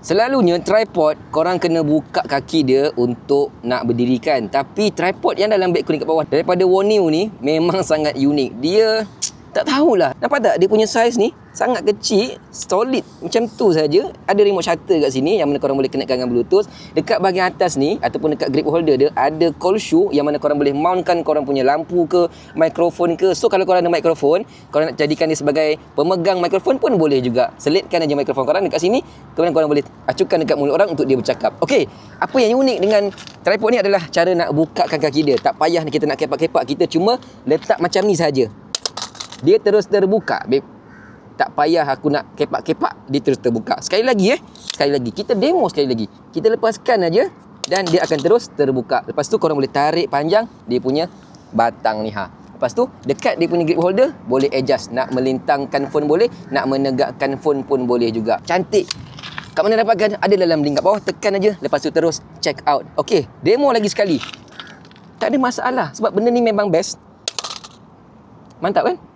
Selalunya tripod korang kena buka kaki dia untuk nak berdirikan. Tapi tripod yang dalam beg kuning kat bawah daripada Woneo ni memang sangat unik. Dia tak tahulah. Nampak tak dia punya saiz ni sangat kecil, solid macam tu saja. Ada remote shutter kat sini yang mana korang boleh connectkan dengan Bluetooth. Dekat bahagian atas ni ataupun dekat grip holder dia ada cold shoe yang mana korang boleh mountkan korang punya lampu ke, mikrofon ke. So kalau korang ada mikrofon, korang nak jadikan dia sebagai pemegang mikrofon pun boleh juga. Selitkan aja mikrofon korang dekat sini, kemudian korang boleh acukan dekat mulut orang untuk dia bercakap. Okey, apa yang unik dengan tripod ni adalah cara nak bukakan kaki dia. Tak payah kita nak kepak-kepak, kita cuma letak macam ni saja. Dia terus terbuka, babe. Tak payah aku nak kepak-kepak, dia terus terbuka. Sekali lagi sekali lagi. Kita demo sekali lagi. Kita lepaskan aja dan dia akan terus terbuka. Lepas tu korang boleh tarik panjang dia punya batang ni Lepas tu dekat dia punya grip holder boleh adjust. Nak melintangkan phone boleh, nak menegakkan phone pun boleh juga. Cantik. Kat mana dapatkan? Ada dalam link kat bawah. Tekan aja. Lepas tu terus check out. Okey, demo lagi sekali. Tak ada masalah sebab benda ni memang best. Mantap kan?